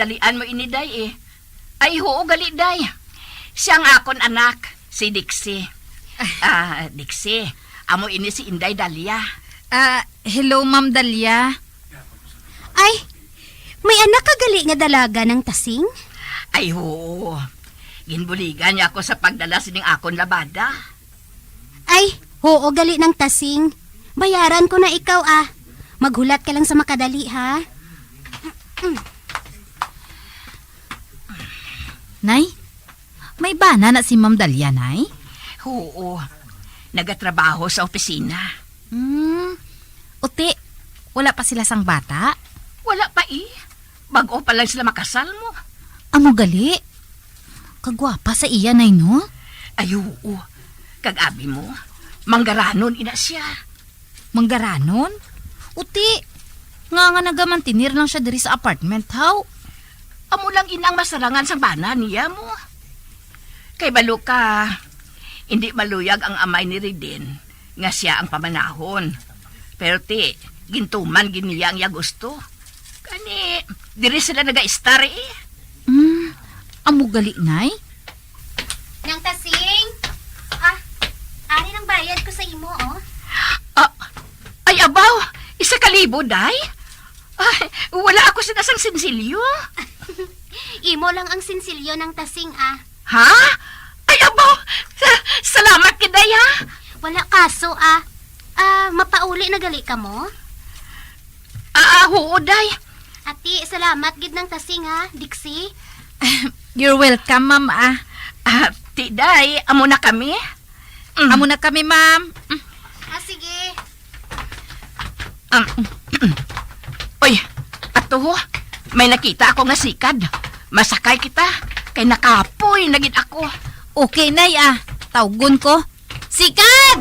dalian mo ini, day, eh. Ay, hoo, gali, day. Siyang akon anak, si Dixie. Dixie, amo ini si Inday Dalia. Hello, Ma'am Dalia. Ay, may anak ka gali nga dalaga ng tasing? Ay, hoo. Ginbuligan niya ako sa pagdala sining akon labada. Ay, oo gali ng tasing. Bayaran ko na ikaw Maghulat ka lang sa makadali ha. Nay, may bana na si Ma'am Dalia, Nay? Oo, nagatrabaho sa opisina. Uti, wala pa sila sang bata? Wala pa bago pa lang sila makasal mo. Amo gali? Kagwapa sa iya, Nay, no? Ay, oo. Kag-abi mo, manggaranon ina siya. Manggaranon? Uti, nga nagamantinir lang siya diri sa apartment, how? Amo lang inang masarangan sa bana niya mo. Kay balo ka, hindi maluyag ang amay ni Riden, nga siya ang pamanahon. Pero gintuman giniya ang gusto. Kani, diri sila naga-star Amo gali, Nay? Nang tasing? Ari nang bayad ko sa imo, Ay, abaw! 1,000, day? Ay, wala ako sinasang sinsilyo. Imo lang ang sinsilyo ng tasing, Ha? Ay, abaw! Salamat kiday, ha? Wala kaso, mapauli na gali ka mo? Oo, day. Ati, salamat gid ng tasing, ha, Dixie? You're welcome, Ma'am, Day, amo na kami? Amo na kami, Ma'am. Sige. Uy, ato ho, may nakita ako nga sikad. Masakay kita, kay nakapoy nagit ako. Okay, Nay, tawgon ko. Sikad!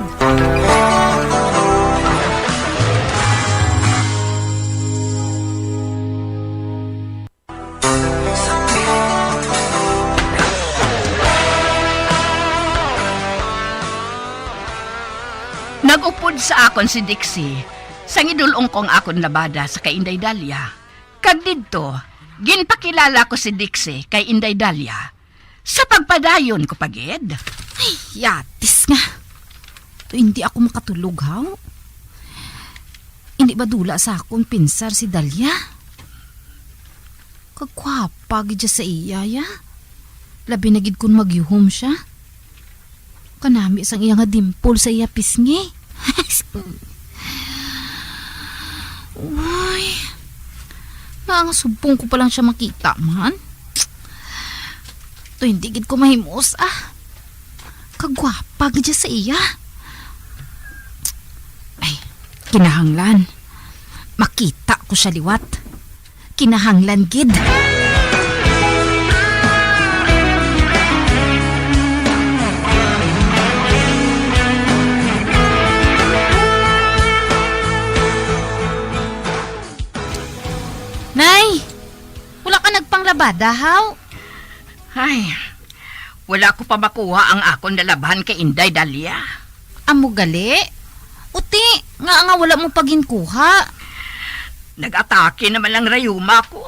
Nag-upod sa akon si Dixie, sang idulong kong akon labada sa kay Inday Dalia. Kag didto, ginpakilala ko si Dixie kay Inday Dalia. Sa pagpadayon ko pagid. Ay, yatis nga. Hindi ako makatulog, haw? Hindi ba dula sa akong pinsar si Dalia? Kagwapa gid sa iya, ya? Labi na gid kun magyuhom siya. Kanami sang iya nga dimple sa iya pisngi. Uy, nga subong ko pa lang siya makita, man. To hindi gid ko mahimos, Kagwapa gid sa iya. Ay, kinahanglan. Makita ko siya liwat. Kinahanglan gid. Nay, wala ka nagpanglabada, haw? Ay, wala ko pa makuha ang akon nalabahan kay Inday Dalia. Amo gali? Uti, nga wala mo paginkuha. Nag-atake naman lang rayuma ko.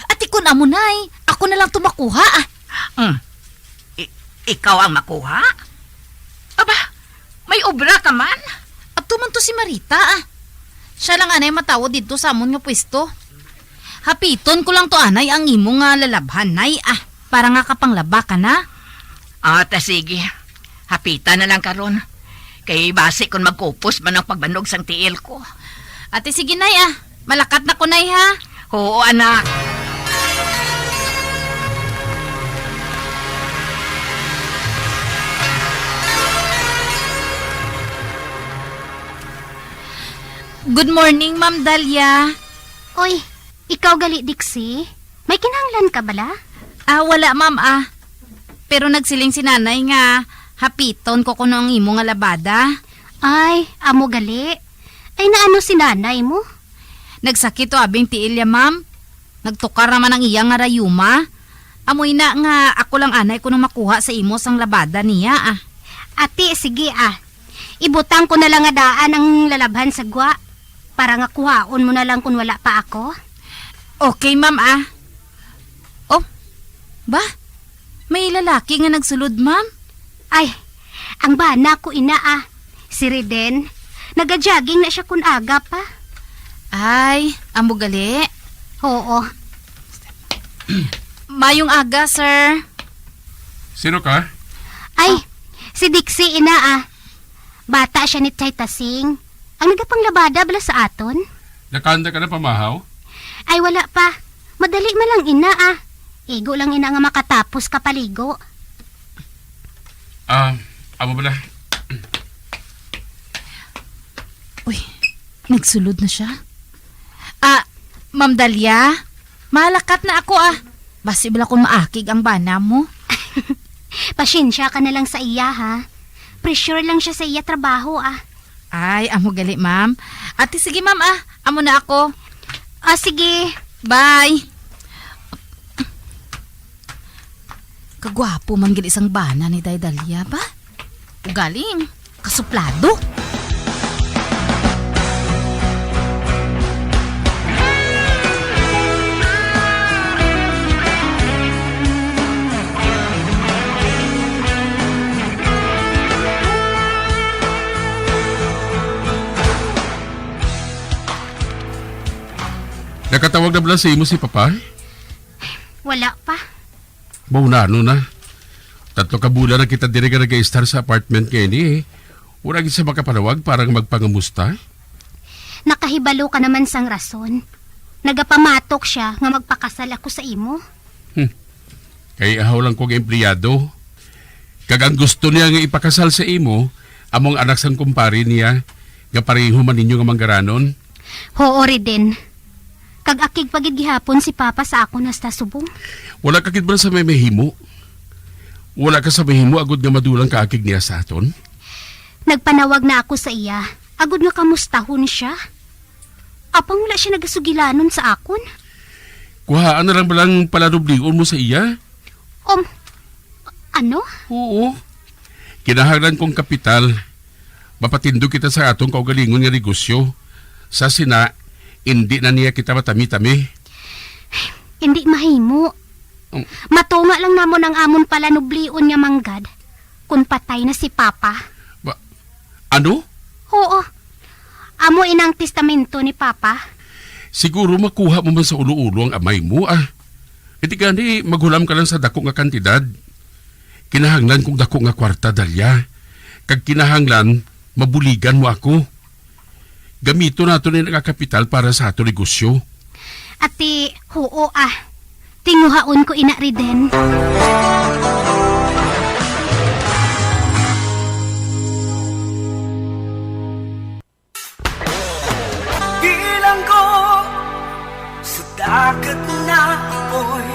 Ati kun amo, Nay, ako na lang tumakuha, Ikaw ang makuha? Aba, may obra ka man? At tuman to si Marita, Siya lang anay matawad dito sa amon nga pwesto. Hapiton ko lang to, anay, ang imo nga lalabhan, Nay, para nga kapanglaba ka na. Sige. Hapitan na lang karon. Kay base kung magkupos man ang pagbanog sang tiil ko. Ate, sige, Nay, malakat na ko, Nay, ha? Oo, anak. Good morning, Ma'am Dalia. Oy, ikaw gali, Dixie? May kinahanglan ka bala? Wala, Ma'am, Pero nagsiling si nanay nga hapiton ko kuno ang imo nga labada. Ay, amo gali. Ay, naano si nanay mo? Nagsakit o abing tiilya, Ma'am. Nagtukar naman ang iya nga rayuma. Amoy na nga ako lang anay kuno makuha sa imo sang labada niya, Ate, sige, Ibutang ko na lang nga daan ang lalabhan sa gwa. Para nga kuhaon mo na lang kung wala pa ako. Okay, Ma'am, Ba? May lalaki nga nagsulod, ma'am? Ay, ang bana ko ina Si Riden. Nagajogging na siya kun aga pa. Ay, amo gali. Oo. Mayong aga, sir. Sino ka? Ay, si Dixie ina Bata siya ni Chay Tasing. Ang nagapanglabada bala sa aton. Nakanda ka na pamahaw? Ay wala pa. Madali man lang ina Igo lang ina nga makatapos kapaligo. Amo bala. Uy, nagsulod na siya. Ma'am Dalia, malakat na ako Basi bala kung maakig ang bana mo. Pasyensya ka na lang sa iya Pressure lang siya sa iya trabaho Ay, amo gali, ma'am. Ate, sige, ma'am, amo na ako. Sige. Bye. Kagwapo man gid isang bana ni Dalia ba? Ugaling, kasuplado. Nakatawag na bala sa imo si Papa? Wala pa. Baunano na. 3 ka bulan na kita diri ka nag-i-star sa apartment ngayon Wala gid sa makapanawag parang magpangamusta. Nakahibalo ka naman sang rason. Nagapamatok siya nga magpakasal ako sa imo. Kay ahaw lang kong empleyado. Kag ang gusto niya nga ipakasal sa imo, among anak sang kumpare niya, nga pareho man ninyo nga manggaranon. Oo, Riden. Kag akig pagid gihapon si Papa sa ako nasta subong. Wala ka kid ba sa may mahimo? Wala ka sa mahimo agud nga madulang kaakig niya sa aton? Nagpanawag na ako sa iya. Agud nga kamustahon siya. Apang wala siya nagasugilanon sa akon. Kuhaan na lang balang palanublion mo sa iya? Ano? Oo. Kinahanglan kong kapital. Mapatindo kita sa atong kaugalingon nga negosyo. Sa sina, hindi na niya kita matami-tami. Hindi mahimo. Matunga lang namon ang amon palanublion nga manggad. Kung patay na si Papa. Ano? Oo. Amo inang testamento ni Papa. Siguro makuha mo man sa ulo-ulo ang amay mo Iti gani, maghulam ka lang sa dako nga kantidad. Kinahanglan kong dako nga kwarta, Dalia. Kag kinahanglan, mabuligan mo ako. Gamito nato ni nga kapital para sa ato negosyo. Ati, oo Tinguhaon ko ina Riden. Bilang ko sa dagat na apoy,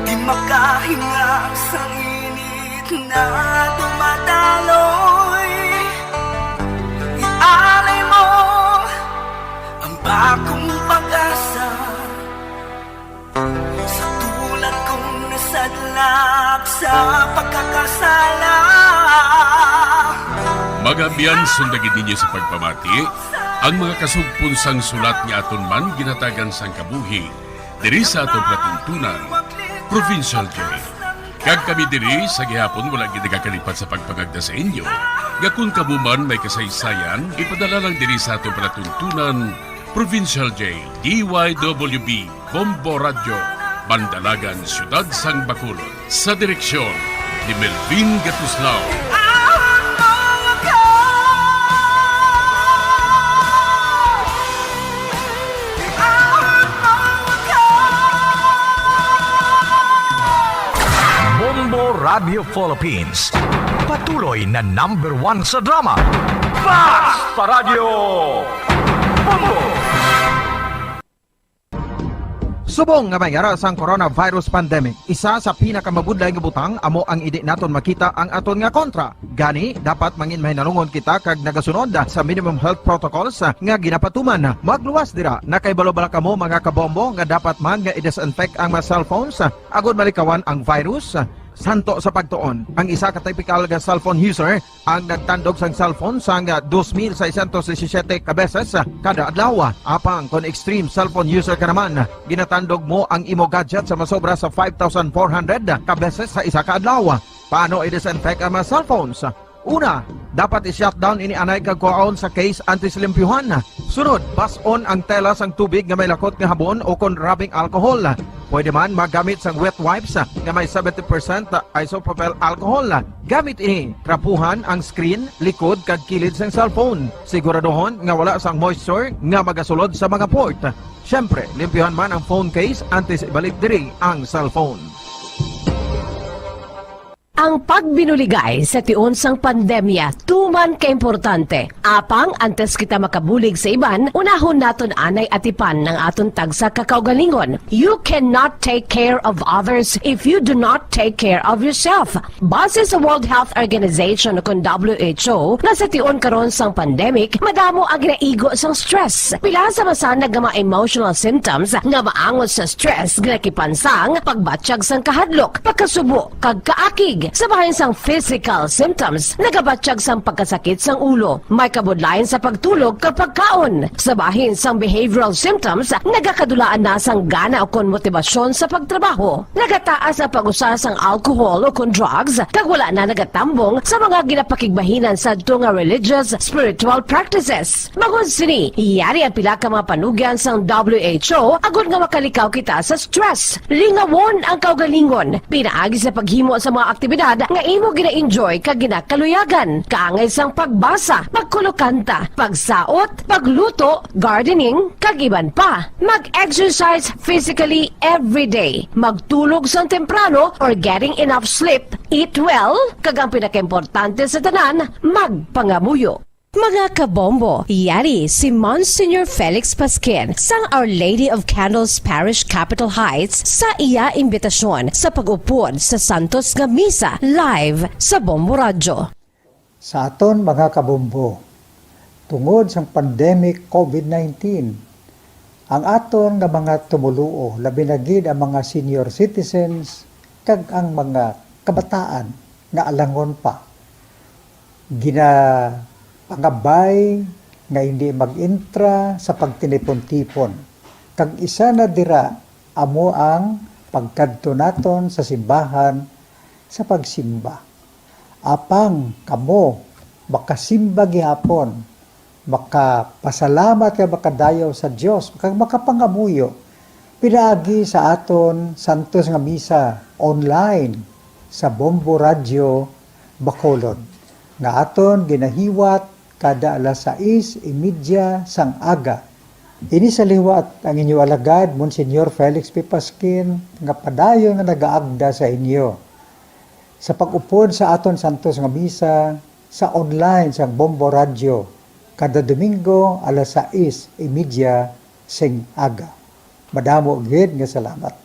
di makahinga sa init na dumadaloy. Ialay mo ang bagong pag-asa sa tulad kong nasadlak sa pagkakasala. Magabiyan sundagin ninyo sa pagpamati ang mga kasugpunsang sulat ni aton man ginatagan sang kabuhi diri sa atong platuntunan, Provincial J. Kag kami diri sa gihapon wala gid nagakalipat sa pagpangagda sa inyo. Gakun kabuman may kasaysayan, ipadala lang diri sa atong palatuntunan, Provincial J, DYWB, Bombo Radio, Bandalagan, Siyudad Sang Bacolod. Sa direksyon ni Melvin Gatuslao. Bombo Radio Philippines. Patuloy na #1 sa drama. Basta Radio Bombo! Subong nga mayara sang coronavirus pandemic, isa sa pinakamabudlay nga butang amo ang idi naton makita ang aton nga kontra. Gani, dapat mangin mahinalungon kita kag nagasunod sa minimum health protocols nga ginapatuman. Magluwas dira, nakaibalo-bala kamo mga kabombo nga dapat man nga i-disinfect ang mga cellphones agud malikawan ang virus. Santo sa pagtuon, ang isa ka typical nga cellphone user ang nagtandog sang cellphone sang 2,617 ka beses kada adlaw. Apang kung extreme cellphone user ka naman, ginatandog mo ang imo gadget sa masobra sa 5,400 ka beses sa isa ka adlaw. Paano i-disinfect ang mga cellphones? Una, dapat i-shutdown ini anay kagkuhaon sa case antislimpyuhan. Sunod, pason ang tela sang tubig nga may lakot nga habon o kon rubbing alcohol. Pwede man magamit sang wet wipes nga may 70% isopropyl alcohol. Gamit ini, trapuhan ang screen, likod kag kilid sang cellphone. Siguraduhon nga wala sang moisture nga magasulod sa mga port. Siyempre, limpyuhan man ang phone case antes ibalik diri ang cellphone. Ang pagbinuligay sa tiun sang pandemya, tuman ka-importante. Apang antes kita makabulig sa iban, unahon naton anay atipan ng aton tagsa kakaugalingon. You cannot take care of others if you do not take care of yourself. Base sa World Health Organization o WHO, na sa tiun karon sang pandemic, madamo ang ginaigo sang stress. Pila sa masanag nga mga emotional symptoms nga maangot sa stress ginakipansang pagbatsyag sang kahadlok, pagkasubo, kag kaakig. Sa bahin sang physical symptoms, nagabatsyag sang pagkasakit sang ulo, may kabudlayan sa pagtulog kapag kaon. Sa bahin sang behavioral symptoms, nagakadulaan na sang gana o kon motibasyon sa pagtrabaho. Nagataas ang pag-usa sang alcohol o kon drugs, kag wala na nagatambong sa mga ginapakigbahinan sa nga religious, spiritual practices. Magod sini, iyari ang pila ka mga panugyan sang WHO agud nga makalikaw kita sa stress. Lingawon ang kaugalingon, pinaagi sa paghimo sa mga aktibidad nga imo gina-enjoy kag ginakaluyagan, kaangay sang pagbasa, pagkulokanta, pagsaot, pagluto, gardening, kag iban pa. Mag-exercise physically every day, magtulog sang temprano or getting enough sleep, eat well, kag ang pinakaimportante sa tanan, magpangamuyo. Mga kabombo, yari si Monsignor Felix Pasquin sang Our Lady of Candles Parish Capitol Heights sa iya imbitasyon sa pag-upod sa Santos nga Misa live sa Bombo Radio. Sa aton mga kabombo, tungod sang pandemic COVID-19, ang aton nga mga tumuluo, labi na gid ang mga senior citizens kag ang mga kabataan nga alangon pa. Pangabay nga hindi mag-intra sa pagtinipon-tipon. Kag isa na dira amo ang pagkadto naton sa simbahan sa pagsimba. Apang kamo makasimba gihapon, makapasalamat ka makadayaw sa Dios, kag makapangamuyo. Pinaagi sa aton Santos nga Misa online sa Bombo Radio Bacolod. Nga aton ginahiwat kada alas 6:30 sang aga. Ini sa liwat ang inyo alagad, Monsignor Felix P. Pasquin, nga padayon nga nagaagda sa inyo. Sa pag-upod sa aton Santos nga Misa, sa online sang Bombo Radio, kada Domingo alas 6:30 sing aga. Madamo gid nga salamat.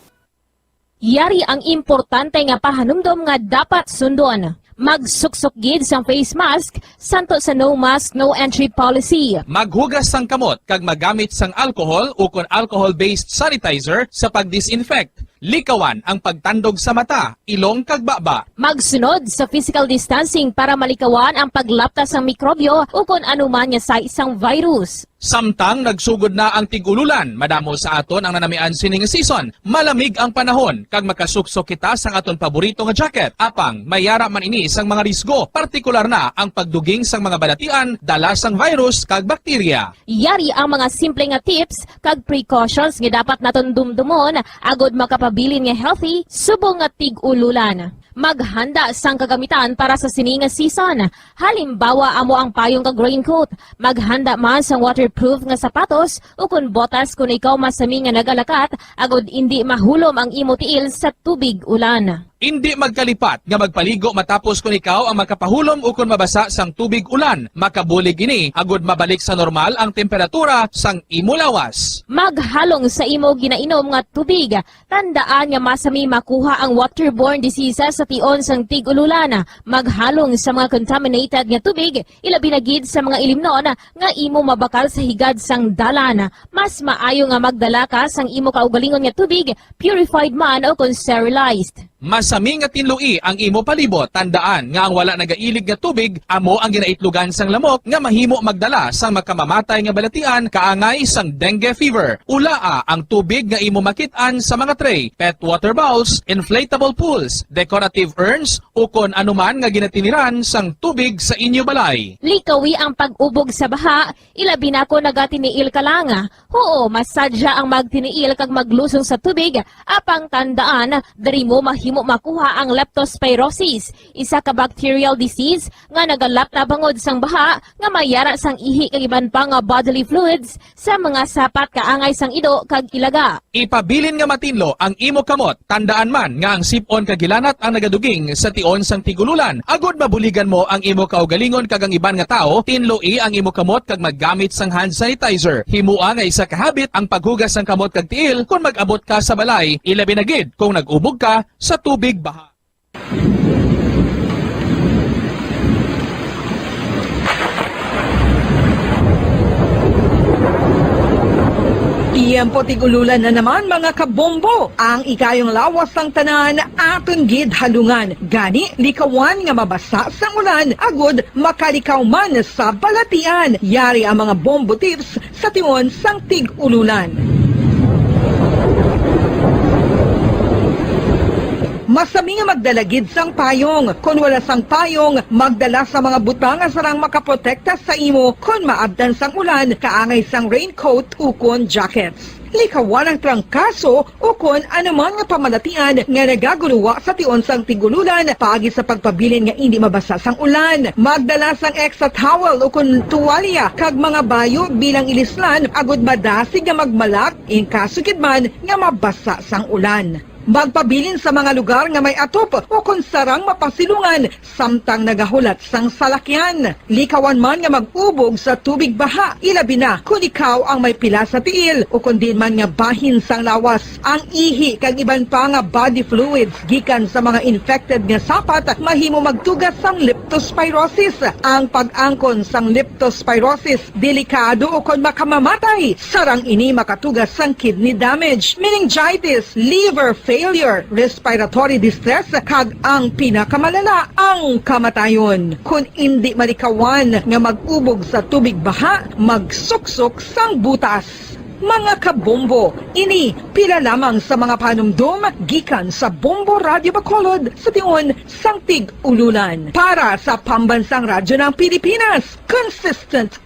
Yari ang importante nga pahanumdom nga dapat sundon. Magsuksok gid sang face mask, santo sa no mask, no entry policy. Maghugas sang kamot kag magamit sang alcohol o kon alcohol-based sanitizer sa pag-disinfect. Likawan ang pagtandog sa mata, ilong kag baba. Magsunod sa physical distancing para malikawan ang paglaptas ng mikrobyo o kung anuman nga sa isang virus. Samtang nagsugod na ang tigululan, madamo sa aton ang nanamian sining season. Malamig ang panahon kag makasuksok kita sang aton paborito nga jacket. Apang mayara man ini sang mga risgo, partikular na ang pagduging sang mga balatian, dala sang virus kag bakterya. Yari ang mga simple nga tips kag precautions nga dapat naton dumdumon agod makapabilin nga healthy subong nga tig-ululan. Maghanda sang kagamitan para sa sini nga season. Halimbawa amo ang payong kag raincoat. Maghanda man sang waterproof nga sapatos o kun botas kung ikaw masami nga nagalakat agod hindi mahulom ang imo tiil sa tubig ulan. Hindi magkalipat nga magpaligo matapos kung ikaw ang makapahulom o kung mabasa sang tubig ulan. Makabulig ini agod mabalik sa normal ang temperatura sang imo lawas. Maghalong sa imo ginainom nga tubig. Tandaan nga masami makuha ang waterborne diseases sa tion sang tig-ululan. Maghalong sa mga contaminated nga tubig, ilabi na gid sa mga ilimnon nga imo mabakal sa higad sang dalan. Mas maayo nga magdala ka sang imo kaugalingon nga tubig, purified man o kung sterilized. Masami nga tinlui ang imo palibot, tandaan nga ang wala nagailig nga tubig amo ang ginaitlugan sang lamok nga mahimo magdala sang makamamatay nga balatian kaangay sang dengue fever. Ulaa ang tubig nga imo makit-an sa mga tray, pet water bowls, inflatable pools, decorative urns o kon anuman nga ginatiniran sang tubig sa inyo balay. Likawi ang pag-ubog sa baha, ilabi na ko nagatiniil ka lang. Oo, masadya ang magtiniil kag maglusong sa tubig, apang tandaan, dari mo mahimo makuha ang leptospirosis, isa ka bacterial disease nga nagalap na bangod sang baha nga mayara sang ihi kag iban pa nga bodily fluids sa mga sapat kaangay sang ido kag ilaga. Ipabilin nga matinlo ang imo kamot, tandaan man nga ang sipon kag gilanat ang nagaduging sa tion sang tigululan. Agod mabuligan mo ang imo kaugalingon kag ang iban nga tao, tinloi ang imo kamot kag maggamit sang hand sanitizer. Himua nga isa ka habit ang paghugas sang kamot kag tiil kung mag-abot ka sa balay, ilabi na gid kung nag-ubog ka sa tubig baha. Tiyempo tigululan na naman mga kabombo. Ang ikayong lawas ng tanan aton gid halungan. Gani likawan nga mabasa sa ulan agud makalikaw man sa balatian. Yari ang mga bombo tips sa tion sang tigululan. Masami nga magdalagid sang payong. Kung wala sang payong, magdala sa mga butang nga sarang makaprotekta sa imo kung maabdan sang ulan, kaangay sang raincoat ukon jackets. Likawan ang trangkaso o kung anuman nga pamalatian nga nagaguluwa sa tion sang tigululan pagi sa pagpabilin nga hindi mabasa sang ulan. Magdala sang extra towel o kung tuwalya kag mga bayo bilang ilislan agud madasig nga magmalak in kaso gid man nga mabasa sang ulan. Magpabilin sa mga lugar nga may atop o kung sarang mapasilungan samtang nagahulat sang salakyan. Likawan man nga mag-ubog sa tubig baha, ilabi na kung ikaw ang may pila sa tiil o kung din man nga bahin sang lawas. Ang ihi kag iban pa nga body fluids gikan sa mga infected nga sapat mahimo magtugas sang leptospirosis. Ang pag-angkon sang leptospirosis delikado o kung makamamatay. Sarang ini makatugas sang kidney damage, meningitis, liver failure, respiratory distress, kag ang pinakamalala, ang kamatayon. Kung hindi malikawan nga mag-ubog sa tubig baha, magsuksok sang butas. Mga kabombo, ini pila lamang sa mga panumdum gikan sa Bombo Radio Bacolod sa tion sang tig-ululan. Para sa Pambansang Radyo ng Pilipinas, consistent